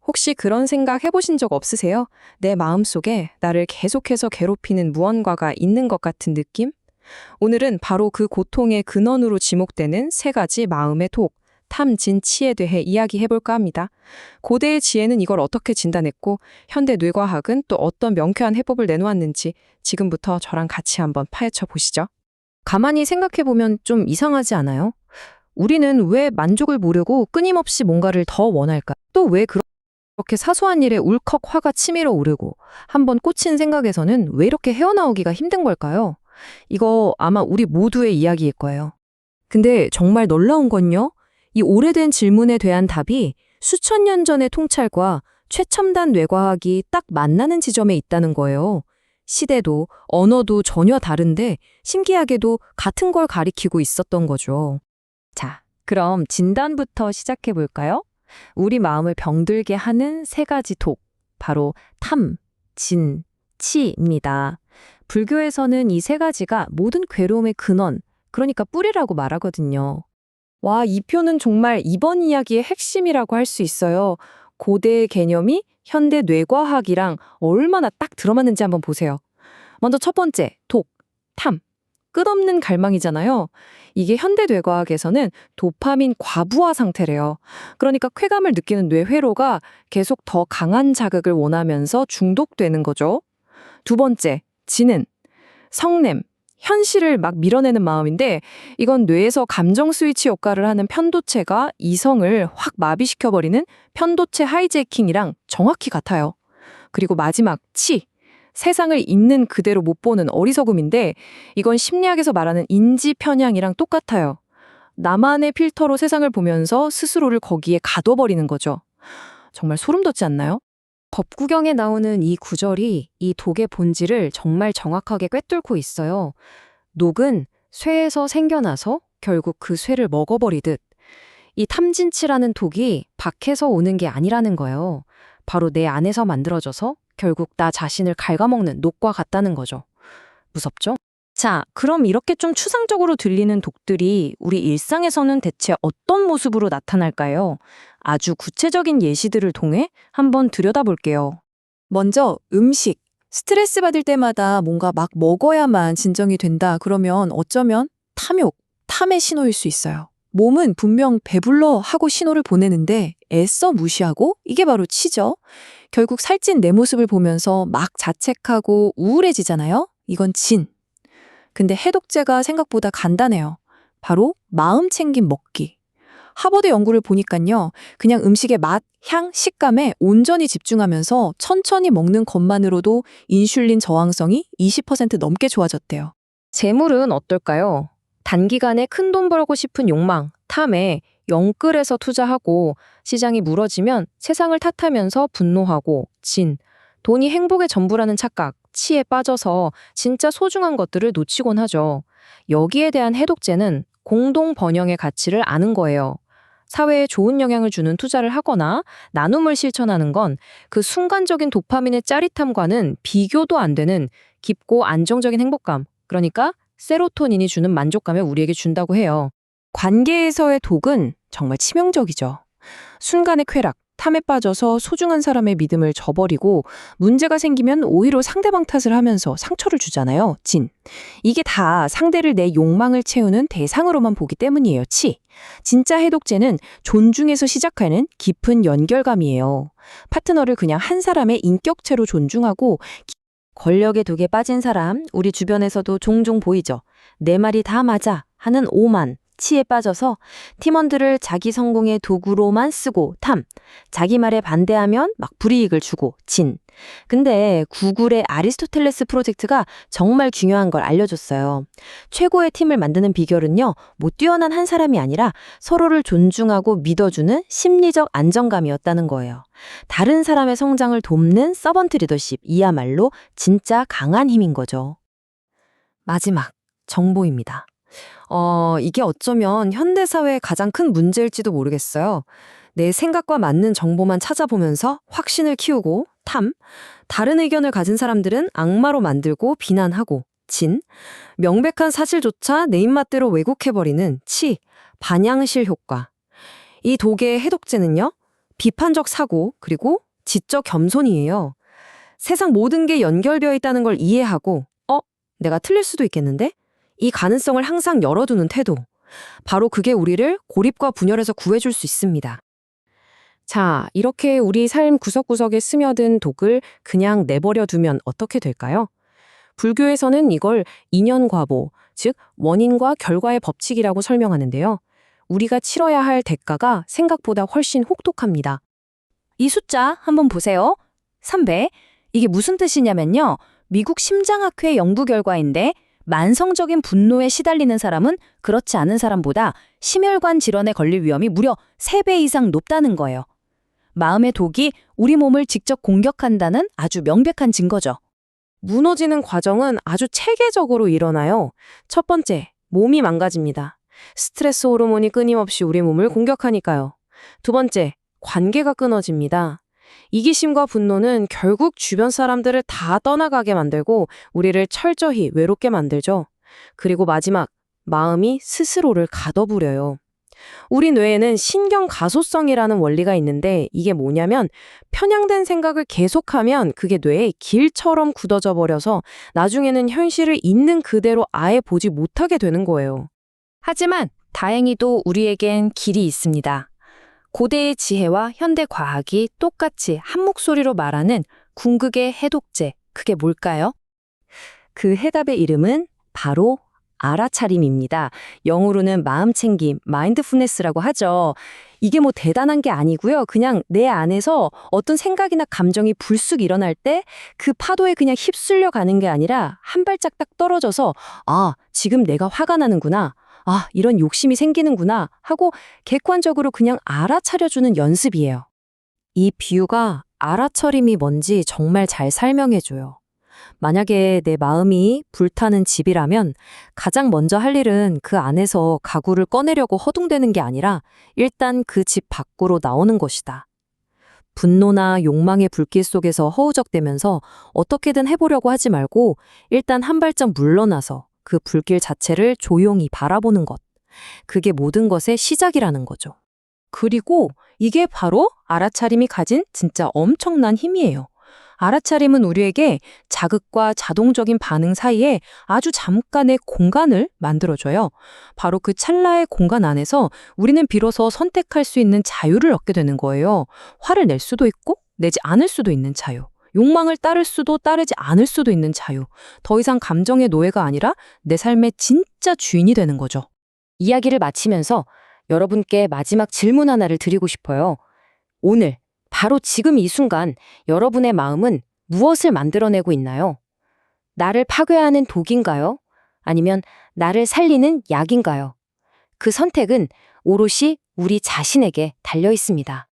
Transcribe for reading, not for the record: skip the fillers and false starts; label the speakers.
Speaker 1: 혹시 그런 생각 해보신 적 없으세요? 내 마음속에 나를 계속해서 괴롭히는 무언가가 있는 것 같은 느낌? 오늘은 바로 그 고통의 근원으로 지목되는 세 가지 마음의 독, 탐, 진, 치에 대해 이야기해볼까 합니다. 고대의 지혜는 이걸 어떻게 진단했고, 현대 뇌과학은 또 어떤 명쾌한 해법을 내놓았는지 지금부터 저랑 같이 한번 파헤쳐 보시죠. 가만히 생각해보면 좀 이상하지 않아요? 우리는 왜 만족을 보려고 끊임없이 뭔가를 더 원할까? 또 왜 그렇게 사소한 일에 울컥 화가 치밀어 오르고 한번 꽂힌 생각에서는 왜 이렇게 헤어나오기가 힘든 걸까요? 이거 아마 우리 모두의 이야기일 거예요. 근데 정말 놀라운 건요. 이 오래된 질문에 대한 답이 수천 년 전의 통찰과 최첨단 뇌과학이 딱 만나는 지점에 있다는 거예요. 시대도 언어도 전혀 다른데 신기하게도 같은 걸 가리키고 있었던 거죠. 자, 그럼 진단부터 시작해 볼까요? 우리 마음을 병들게 하는 세 가지 독, 바로 탐, 진, 치입니다. 불교에서는 이 세 가지가 모든 괴로움의 근원, 그러니까 뿌리라고 말하거든요. 와, 이 표는 정말 이번 이야기의 핵심이라고 할 수 있어요. 고대의 개념이 현대 뇌과학이랑 얼마나 딱 들어맞는지 한번 보세요. 먼저 첫 번째, 독, 탐. 끝없는 갈망이잖아요. 이게 현대 뇌과학에서는 도파민 과부하 상태래요. 그러니까 쾌감을 느끼는 뇌 회로가 계속 더 강한 자극을 원하면서 중독되는 거죠. 두 번째, 진은 성냄, 현실을 막 밀어내는 마음인데 이건 뇌에서 감정 스위치 역할을 하는 편도체가 이성을 확 마비시켜버리는 편도체 하이제이킹이랑 정확히 같아요. 그리고 마지막, 치. 세상을 있는 그대로 못 보는 어리석음인데 이건 심리학에서 말하는 인지 편향이랑 똑같아요. 나만의 필터로 세상을 보면서 스스로를 거기에 가둬버리는 거죠. 정말 소름 돋지 않나요? 법구경에 나오는 이 구절이 이 독의 본질을 정말 정확하게 꿰뚫고 있어요. 녹은 쇠에서 생겨나서 결국 그 쇠를 먹어버리듯 이 탐진치라는 독이 밖에서 오는 게 아니라는 거예요. 바로 내 안에서 만들어져서 결국 나 자신을 갉아먹는 녹과 같다는 거죠. 무섭죠? 자, 그럼 이렇게 좀 추상적으로 들리는 독들이 우리 일상에서는 대체 어떤 모습으로 나타날까요? 아주 구체적인 예시들을 통해 한번 들여다볼게요. 먼저 음식. 스트레스 받을 때마다 뭔가 막 먹어야만 진정이 된다. 그러면 어쩌면 탐욕, 탐의 신호일 수 있어요. 몸은 분명 배불러 하고 신호를 보내는데 애써 무시하고 이게 바로 치죠. 결국 살찐 내 모습을 보면서 막 자책하고 우울해지잖아요. 이건 진. 근데 해독제가 생각보다 간단해요. 바로 마음 챙김 먹기. 하버드 연구를 보니까요. 그냥 음식의 맛, 향, 식감에 온전히 집중하면서 천천히 먹는 것만으로도 인슐린 저항성이 20% 넘게 좋아졌대요. 재물은 어떨까요? 단기간에 큰돈 벌고 싶은 욕망, 탐에 영끌에서 투자하고 시장이 무너지면 세상을 탓하면서 분노하고 진, 돈이 행복의 전부라는 착각, 치에 빠져서 진짜 소중한 것들을 놓치곤 하죠. 여기에 대한 해독제는 공동 번영의 가치를 아는 거예요. 사회에 좋은 영향을 주는 투자를 하거나 나눔을 실천하는 건 그 순간적인 도파민의 짜릿함과는 비교도 안 되는 깊고 안정적인 행복감, 그러니까 세로토닌이 주는 만족감을 우리에게 준다고 해요. 관계에서의 독은 정말 치명적이죠. 순간의 쾌락, 탐에 빠져서 소중한 사람의 믿음을 저버리고 문제가 생기면 오히려 상대방 탓을 하면서 상처를 주잖아요. 진. 이게 다 상대를 내 욕망을 채우는 대상으로만 보기 때문이에요. 치. 진짜 해독제는 존중에서 시작하는 깊은 연결감이에요. 파트너를 그냥 한 사람의 인격체로 존중하고 권력의 독에 빠진 사람, 우리 주변에서도 종종 보이죠. 내 말이 다 맞아 하는 오만, 치에 빠져서 팀원들을 자기 성공의 도구로만 쓰고 탐, 자기 말에 반대하면 막 불이익을 주고 진. 근데 구글의 아리스토텔레스 프로젝트가 정말 중요한 걸 알려줬어요. 최고의 팀을 만드는 비결은요, 뭐 뛰어난 한 사람이 아니라 서로를 존중하고 믿어주는 심리적 안정감이었다는 거예요. 다른 사람의 성장을 돕는 서번트 리더십, 이야말로 진짜 강한 힘인 거죠. 마지막, 정보입니다. 이게 어쩌면 현대사회의 가장 큰 문제일지도 모르겠어요. 내 생각과 맞는 정보만 찾아보면서 확신을 키우고 탐, 다른 의견을 가진 사람들은 악마로 만들고 비난하고 진, 명백한 사실조차 내 입맛대로 왜곡해버리는 치, 반향실 효과. 이 독의 해독제는요, 비판적 사고, 그리고 지적 겸손이에요. 세상 모든 게 연결되어 있다는 걸 이해하고, 내가 틀릴 수도 있겠는데? 이 가능성을 항상 열어두는 태도. 바로 그게 우리를 고립과 분열에서 구해줄 수 있습니다. 자, 이렇게 우리 삶 구석구석에 스며든 독을 그냥 내버려 두면 어떻게 될까요? 불교에서는 이걸 인연과보, 즉 원인과 결과의 법칙이라고 설명하는데요. 우리가 치러야 할 대가가 생각보다 훨씬 혹독합니다.
Speaker 2: 이 숫자 한번 보세요. 300. 이게 무슨 뜻이냐면요. 미국 심장학회 연구 결과인데 만성적인 분노에 시달리는 사람은 그렇지 않은 사람보다 심혈관 질환에 걸릴 위험이 무려 3배 이상 높다는 거예요. 마음의 독이 우리 몸을 직접 공격한다는 아주 명백한 증거죠.
Speaker 1: 무너지는 과정은 아주 체계적으로 일어나요. 첫 번째, 몸이 망가집니다. 스트레스 호르몬이 끊임없이 우리 몸을 공격하니까요. 두 번째, 관계가 끊어집니다. 이기심과 분노는 결국 주변 사람들을 다 떠나가게 만들고 우리를 철저히 외롭게 만들죠. 그리고 마지막, 마음이 스스로를 가둬부려요. 우리 뇌에는 신경가소성이라는 원리가 있는데 이게 뭐냐면 편향된 생각을 계속하면 그게 뇌에 길처럼 굳어져 버려서 나중에는 현실을 있는 그대로 아예 보지 못하게 되는 거예요.
Speaker 2: 하지만 다행히도 우리에겐 길이 있습니다. 고대의 지혜와 현대 과학이 똑같이 한 목소리로 말하는 궁극의 해독제, 그게 뭘까요?
Speaker 1: 그 해답의 이름은 바로 알아차림입니다. 영어로는 마음챙김, 마인드풀니스라고 하죠. 이게 뭐 대단한 게 아니고요. 그냥 내 안에서 어떤 생각이나 감정이 불쑥 일어날 때 그 파도에 그냥 휩쓸려 가는 게 아니라 한 발짝 딱 떨어져서 지금 내가 화가 나는구나. 이런 욕심이 생기는구나 하고 객관적으로 그냥 알아차려주는 연습이에요. 이 비유가 알아차림이 뭔지 정말 잘 설명해줘요. 만약에 내 마음이 불타는 집이라면 가장 먼저 할 일은 그 안에서 가구를 꺼내려고 허둥대는 게 아니라 일단 그 집 밖으로 나오는 것이다. 분노나 욕망의 불길 속에서 허우적대면서 어떻게든 해보려고 하지 말고 일단 한 발짝 물러나서 그 불길 자체를 조용히 바라보는 것. 그게 모든 것의 시작이라는 거죠. 그리고 이게 바로 알아차림이 가진 진짜 엄청난 힘이에요. 알아차림은 우리에게 자극과 자동적인 반응 사이에 아주 잠깐의 공간을 만들어줘요. 바로 그 찰나의 공간 안에서 우리는 비로소 선택할 수 있는 자유를 얻게 되는 거예요. 화를 낼 수도 있고 내지 않을 수도 있는 자유. 욕망을 따를 수도 따르지 않을 수도 있는 자유. 더 이상 감정의 노예가 아니라 내 삶의 진짜 주인이 되는 거죠.
Speaker 2: 이야기를 마치면서 여러분께 마지막 질문 하나를 드리고 싶어요. 오늘 바로 지금 이 순간 여러분의 마음은 무엇을 만들어내고 있나요? 나를 파괴하는 독인가요? 아니면 나를 살리는 약인가요? 그 선택은 오롯이 우리 자신에게 달려 있습니다.